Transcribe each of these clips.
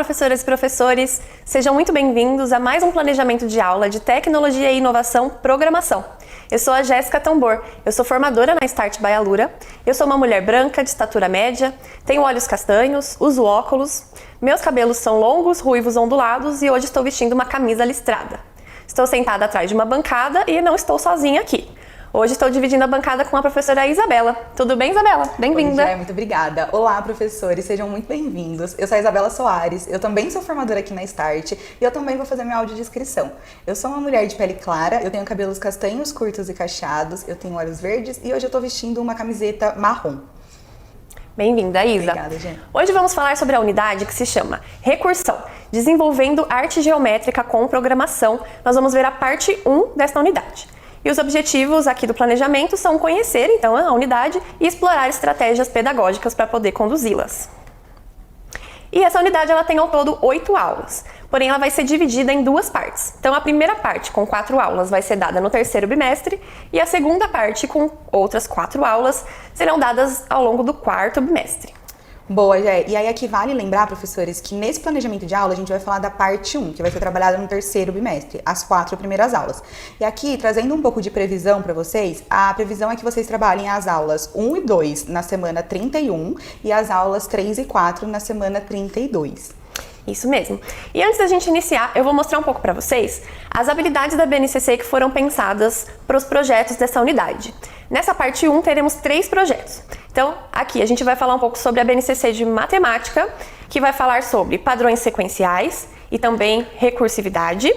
professoras e professores! Sejam muito bem-vindos a mais um planejamento de aula de Tecnologia e Inovação Programação. Eu sou a Jéssica Tambor, eu sou formadora na Start by Alura, eu sou uma mulher branca de estatura média, tenho olhos castanhos, uso óculos, meus cabelos são longos, ruivos, ondulados e hoje estou vestindo uma camisa listrada. Estou sentada atrás de uma bancada e não estou sozinha aqui. Hoje estou dividindo a bancada com a professora Isabela. Tudo bem, Isabela? Bem-vinda! Oi, muito obrigada. Olá, professores, sejam muito bem-vindos. Eu sou a Isabela Soares, eu também sou formadora aqui na Start e eu também vou fazer minha audiodescrição. Eu sou uma mulher de pele clara, eu tenho cabelos castanhos, curtos e cacheados, eu tenho olhos verdes e hoje eu estou vestindo uma camiseta marrom. Bem-vinda, Isa. Obrigada, gente. Hoje vamos falar sobre a unidade que se chama Recursão, desenvolvendo arte geométrica com programação. Nós vamos ver a parte 1 desta unidade. E os objetivos aqui do planejamento são conhecer, então, a unidade e explorar estratégias pedagógicas para poder conduzi-las. E essa unidade ela tem ao todo 8 aulas, porém ela vai ser dividida em duas partes. Então a primeira parte, com 4 aulas, vai ser dada no terceiro bimestre e a segunda parte, com outras 4 aulas, serão dadas ao longo do quarto bimestre. Boa, Jé. E aí aqui vale lembrar, professores, que nesse planejamento de aula a gente vai falar da parte 1, que vai ser trabalhada no terceiro bimestre, as 4 primeiras aulas. E aqui, trazendo um pouco de previsão para vocês, a previsão é que vocês trabalhem as aulas 1 e 2 na semana 31 e as aulas 3 e 4 na semana 32. Isso mesmo. E antes da gente iniciar, eu vou mostrar um pouco para vocês as habilidades da BNCC que foram pensadas para os projetos dessa unidade. Nessa parte 1 teremos 3 projetos. Então, aqui a gente vai falar um pouco sobre a BNCC de Matemática, que vai falar sobre padrões sequenciais e também recursividade.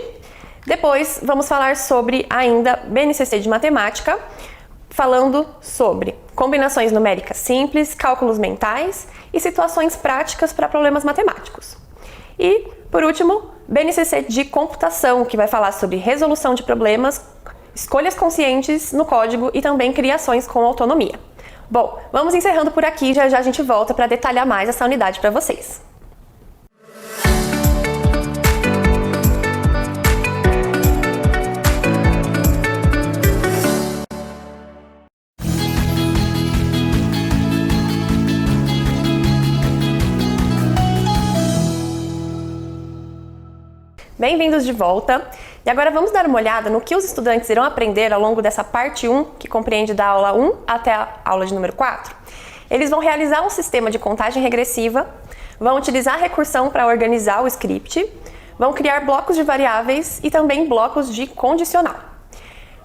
Depois, vamos falar sobre ainda BNCC de Matemática, falando sobre combinações numéricas simples, cálculos mentais e situações práticas para problemas matemáticos. E, por último, BNCC de Computação, que vai falar sobre resolução de problemas, escolhas conscientes no código e também criações com autonomia. Bom, vamos encerrando por aqui, já a gente volta para detalhar mais essa unidade para vocês. Bem-vindos de volta! E agora vamos dar uma olhada no que os estudantes irão aprender ao longo dessa parte 1, que compreende da aula 1 até a aula de número 4. Eles vão realizar um sistema de contagem regressiva, vão utilizar a recursão para organizar o script, vão criar blocos de variáveis e também blocos de condicional.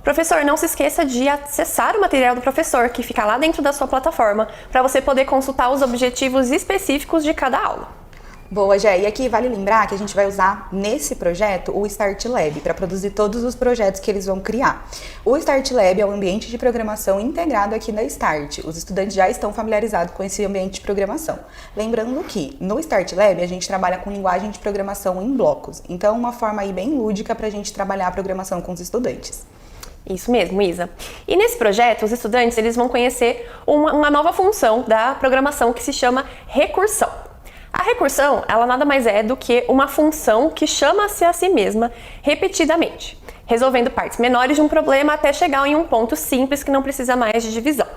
Professor, não se esqueça de acessar o material do professor, que fica lá dentro da sua plataforma, para você poder consultar os objetivos específicos de cada aula. Boa, Jé. E aqui vale lembrar que a gente vai usar nesse projeto o Start Lab para produzir todos os projetos que eles vão criar. O Start Lab é um ambiente de programação integrado aqui na Start. Os estudantes já estão familiarizados com esse ambiente de programação. Lembrando que no Start Lab a gente trabalha com linguagem de programação em blocos. Então, uma forma aí bem lúdica para a gente trabalhar a programação com os estudantes. Isso mesmo, Isa. E nesse projeto, os estudantes eles vão conhecer uma nova função da programação que se chama recursão. A recursão, ela nada mais é do que uma função que chama-se a si mesma repetidamente, resolvendo partes menores de um problema até chegar em um ponto simples que não precisa mais de divisão.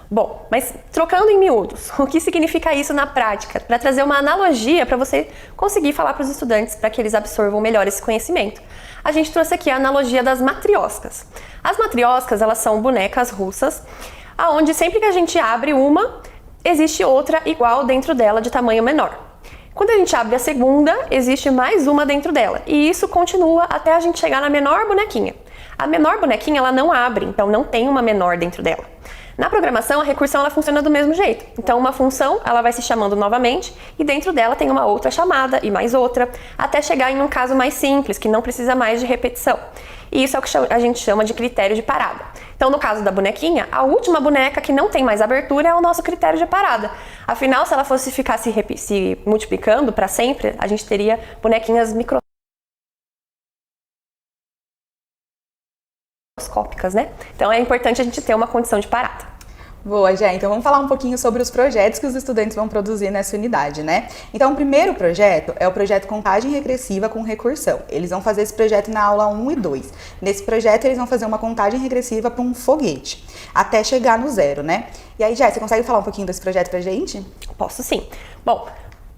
Bom, mas trocando em miúdos, o que significa isso na prática? Para trazer uma analogia para você conseguir falar para os estudantes, para que eles absorvam melhor esse conhecimento. A gente trouxe aqui a analogia das matrioscas. As matrioscas, elas são bonecas russas, aonde sempre que a gente abre uma, existe outra igual dentro dela de tamanho menor. Quando a gente abre a segunda, existe mais uma dentro dela. E isso continua até a gente chegar na menor bonequinha. A menor bonequinha, ela não abre, então não tem uma menor dentro dela. Na programação, a recursão ela funciona do mesmo jeito. Então, uma função ela vai se chamando novamente e dentro dela tem uma outra chamada e mais outra, até chegar em um caso mais simples, que não precisa mais de repetição. E isso é o que a gente chama de critério de parada. Então, no caso da bonequinha, a última boneca que não tem mais abertura é o nosso critério de parada. Afinal, se ela fosse ficar se multiplicando para sempre, a gente teria bonequinhas microscópicas, né? Então, é importante a gente ter uma condição de parada. Boa, Jé. Então vamos falar um pouquinho sobre os projetos que os estudantes vão produzir nessa unidade, né? Então o primeiro projeto é o projeto Contagem Regressiva com Recursão. Eles vão fazer esse projeto na aula 1 e 2. Nesse projeto eles vão fazer uma contagem regressiva para um foguete, até chegar no 0, né? E aí, Jé, você consegue falar um pouquinho desse projeto pra gente? Posso sim. Bom,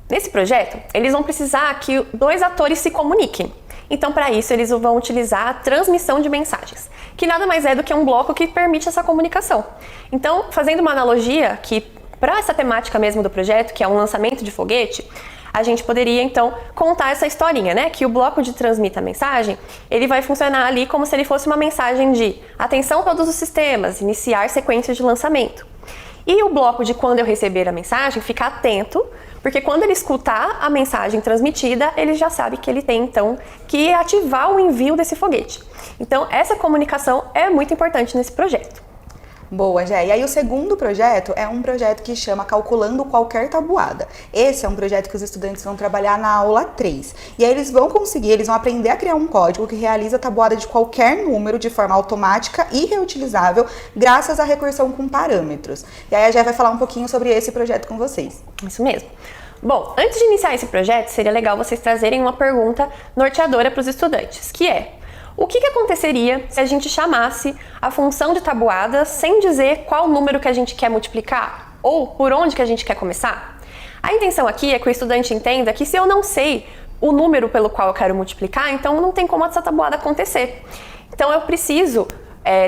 Nesse projeto, eles vão precisar que dois atores se comuniquem. Então, para isso, eles vão utilizar a transmissão de mensagens, que nada mais é do que um bloco que permite essa comunicação. Então, fazendo uma analogia que, para essa temática mesmo do projeto, que é um lançamento de foguete, a gente poderia, então, contar essa historinha, né? Que o bloco de transmita mensagem, ele vai funcionar ali como se ele fosse uma mensagem de atenção todos os sistemas, iniciar sequência de lançamento. E o bloco de quando eu receber a mensagem, ficar atento, porque quando ele escutar a mensagem transmitida, ele já sabe que ele tem, então, que ativar o envio desse foguete. Então, essa comunicação é muito importante nesse projeto. Boa, Jé. E aí o segundo projeto é um projeto que chama Calculando Qualquer Tabuada. Esse é um projeto que os estudantes vão trabalhar na aula 3. E aí eles vão aprender a criar um código que realiza a tabuada de qualquer número de forma automática e reutilizável, graças à recursão com parâmetros. E aí a Jé vai falar um pouquinho sobre esse projeto com vocês. Isso mesmo. Bom, antes de iniciar esse projeto, seria legal vocês trazerem uma pergunta norteadora para os estudantes, que é: o que aconteceria se a gente chamasse a função de tabuada sem dizer qual número que a gente quer multiplicar ou por onde que a gente quer começar? A intenção aqui é que o estudante entenda que se eu não sei o número pelo qual eu quero multiplicar, então não tem como essa tabuada acontecer. Então eu preciso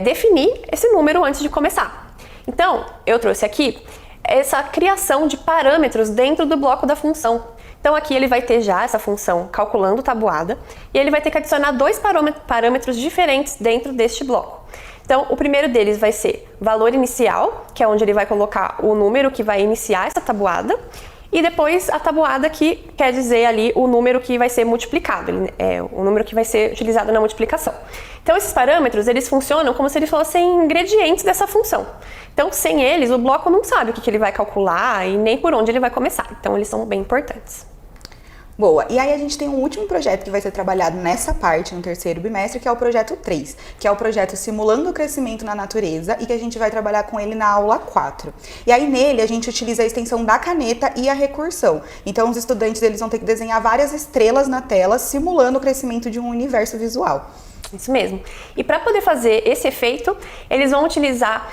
definir esse número antes de começar. Então eu trouxe aqui essa criação de parâmetros dentro do bloco da função. Então aqui ele vai ter já essa função calculando tabuada e ele vai ter que adicionar dois parâmetros diferentes dentro deste bloco. Então o primeiro deles vai ser valor inicial, que é onde ele vai colocar o número que vai iniciar essa tabuada, e depois a tabuada, que quer dizer ali o número que vai ser multiplicado, o número que vai ser utilizado na multiplicação. Então esses parâmetros, eles funcionam como se eles fossem ingredientes dessa função. Então sem eles, o bloco não sabe o que ele vai calcular e nem por onde ele vai começar. Então eles são bem importantes. Boa, e aí a gente tem um último projeto que vai ser trabalhado nessa parte, no terceiro bimestre, que é o projeto 3, que é o projeto Simulando o Crescimento na Natureza, e que a gente vai trabalhar com ele na aula 4. E aí nele a gente utiliza a extensão da caneta e a recursão. Então os estudantes, eles vão ter que desenhar várias estrelas na tela, simulando o crescimento de um universo visual. Isso mesmo. E para poder fazer esse efeito, eles vão utilizar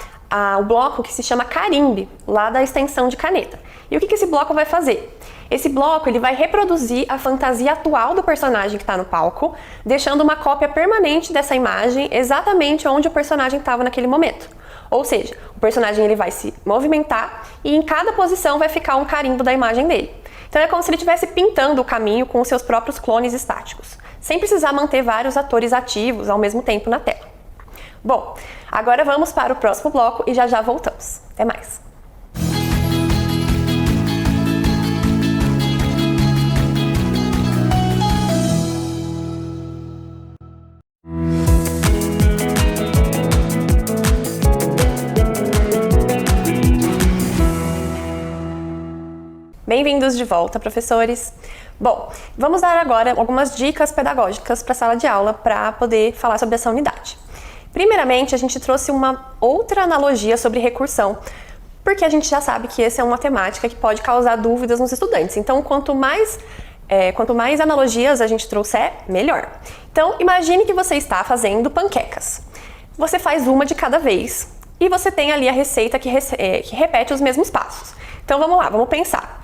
o bloco que se chama carimbe, lá da extensão de caneta. E o que esse bloco vai fazer? Esse bloco ele vai reproduzir a fantasia atual do personagem que está no palco, deixando uma cópia permanente dessa imagem exatamente onde o personagem estava naquele momento. Ou seja, o personagem ele vai se movimentar e em cada posição vai ficar um carimbo da imagem dele. Então é como se ele estivesse pintando o caminho com os seus próprios clones estáticos, sem precisar manter vários atores ativos ao mesmo tempo na tela. Bom, agora vamos para o próximo bloco e já voltamos. Até mais! Bem-vindos de volta, professores! Bom, vamos dar agora algumas dicas pedagógicas para a sala de aula para poder falar sobre essa unidade. Primeiramente, a gente trouxe uma outra analogia sobre recursão, porque a gente já sabe que essa é uma temática que pode causar dúvidas nos estudantes. Então, quanto mais analogias a gente trouxer, melhor. Então, imagine que você está fazendo panquecas. Você faz uma de cada vez e você tem ali a receita que repete os mesmos passos. Então, vamos lá, vamos pensar.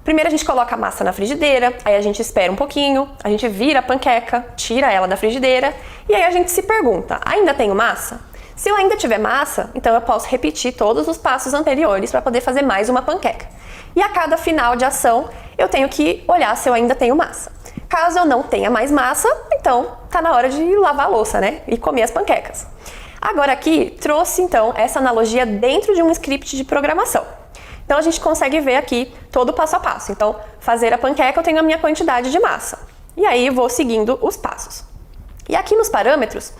Primeiro a gente coloca a massa na frigideira, aí a gente espera um pouquinho, a gente vira a panqueca, tira ela da frigideira e aí a gente se pergunta, ainda tenho massa? Se eu ainda tiver massa, então eu posso repetir todos os passos anteriores para poder fazer mais uma panqueca. E a cada final de ação, eu tenho que olhar se eu ainda tenho massa. Caso eu não tenha mais massa, então tá na hora de lavar a louça, né? E comer as panquecas. Agora aqui, trouxe então essa analogia dentro de um script de programação. Então a gente consegue ver aqui todo o passo a passo. Então, fazer a panqueca, eu tenho a minha quantidade de massa. E aí eu vou seguindo os passos. E aqui nos parâmetros,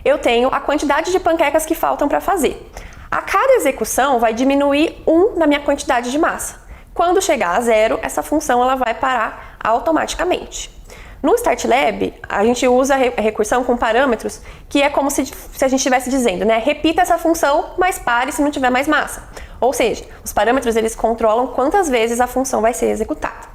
eu tenho a quantidade de panquecas que faltam para fazer. A cada execução vai diminuir 1 na minha quantidade de massa. Quando chegar a 0, essa função ela vai parar automaticamente. No StartLab, a gente usa a recursão com parâmetros que é como se a gente estivesse dizendo, né? Repita essa função, mas pare se não tiver mais massa. Ou seja, os parâmetros eles controlam quantas vezes a função vai ser executada.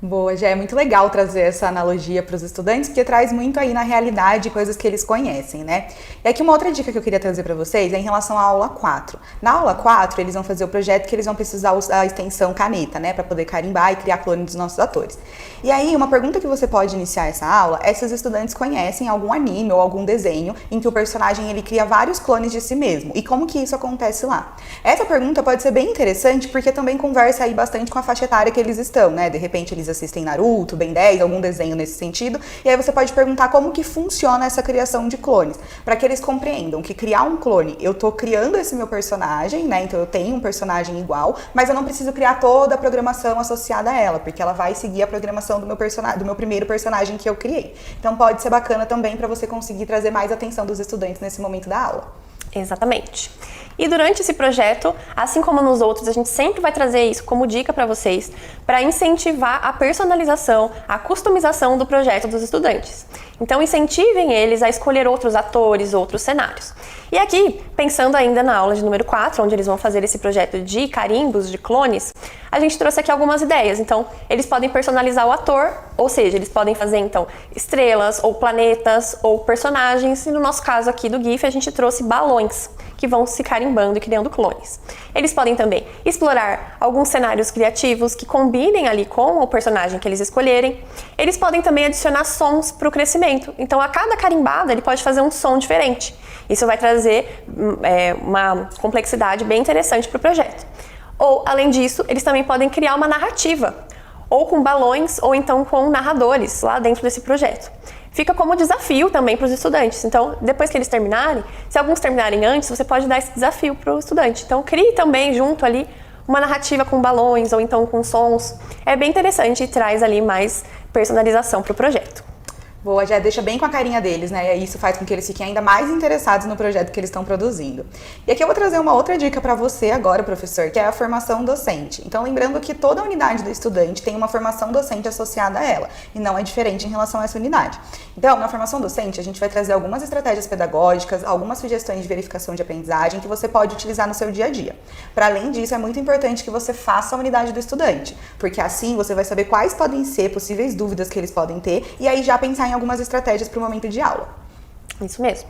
Boa, já é muito legal trazer essa analogia para os estudantes, porque traz muito aí na realidade coisas que eles conhecem, né? E aqui uma outra dica que eu queria trazer para vocês é em relação à aula 4. Na aula 4, eles vão fazer o projeto que eles vão precisar usar a extensão caneta, né, para poder carimbar e criar clone dos nossos atores. E aí, uma pergunta que você pode iniciar essa aula é se os estudantes conhecem algum anime ou algum desenho em que o personagem ele cria vários clones de si mesmo e como que isso acontece lá. Essa pergunta pode ser bem interessante porque também conversa aí bastante com a faixa etária que eles estão, né? De repente eles assistem Naruto, Ben 10, algum desenho nesse sentido, e aí você pode perguntar como que funciona essa criação de clones, para que eles compreendam que criar um clone, eu tô criando esse meu personagem, né? Então eu tenho um personagem igual, mas eu não preciso criar toda a programação associada a ela, porque ela vai seguir a programação do meu primeiro personagem que eu criei. Então pode ser bacana também para você conseguir trazer mais atenção dos estudantes nesse momento da aula. Exatamente. E durante esse projeto, assim como nos outros, a gente sempre vai trazer isso como dica para vocês, para incentivar a personalização, a customização do projeto dos estudantes. Então incentivem eles a escolher outros atores, outros cenários. E aqui, pensando ainda na aula de número 4, onde eles vão fazer esse projeto de carimbos, de clones, a gente trouxe aqui algumas ideias. Então, eles podem personalizar o ator, ou seja, eles podem fazer então estrelas, ou planetas, ou personagens, e no nosso caso aqui do GIF a gente trouxe balões, que vão se carimbando e criando clones. Eles podem também explorar alguns cenários criativos que combinem ali com o personagem que eles escolherem. Eles podem também adicionar sons para o crescimento. Então, a cada carimbada, ele pode fazer um som diferente. Isso vai trazer uma complexidade bem interessante para o projeto. Ou, além disso, eles também podem criar uma narrativa, ou com balões, ou então com narradores lá dentro desse projeto. Fica como desafio também para os estudantes. Então, depois que eles terminarem, se alguns terminarem antes, você pode dar esse desafio para o estudante. Então, crie também junto ali uma narrativa com balões ou então com sons. É bem interessante e traz ali mais personalização para o projeto. Boa, já deixa bem com a carinha deles, né? E isso faz com que eles fiquem ainda mais interessados no projeto que eles estão produzindo. E aqui eu vou trazer uma outra dica para você agora, professor, que é a formação docente. Então, lembrando que toda unidade do estudante tem uma formação docente associada a ela, e não é diferente em relação a essa unidade. Então, na formação docente, a gente vai trazer algumas estratégias pedagógicas, algumas sugestões de verificação de aprendizagem que você pode utilizar no seu dia a dia. Para além disso, é muito importante que você faça a unidade do estudante, porque assim você vai saber quais podem ser possíveis dúvidas que eles podem ter, e aí já pensar em algumas estratégias para o momento de aula. Isso mesmo.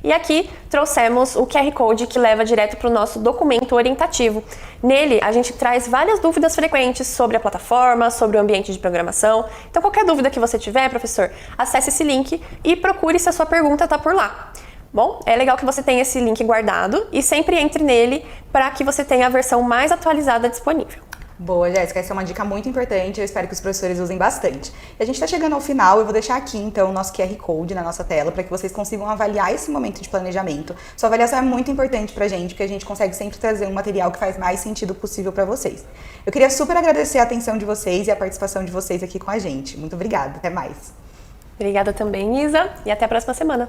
E aqui trouxemos o QR Code que leva direto para o nosso documento orientativo. Nele, a gente traz várias dúvidas frequentes sobre a plataforma, sobre o ambiente de programação. Então, qualquer dúvida que você tiver, professor, acesse esse link e procure se a sua pergunta está por lá. Bom, é legal que você tenha esse link guardado e sempre entre nele para que você tenha a versão mais atualizada disponível. Boa, Jéssica, essa é uma dica muito importante, eu espero que os professores usem bastante. E a gente está chegando ao final, eu vou deixar aqui então o nosso QR Code na nossa tela para que vocês consigam avaliar esse momento de planejamento. Sua avaliação é muito importante pra gente, porque a gente consegue sempre trazer um material que faz mais sentido possível para vocês. Eu queria super agradecer a atenção de vocês e a participação de vocês aqui com a gente. Muito obrigada, até mais. Obrigada também, Isa, e até a próxima semana.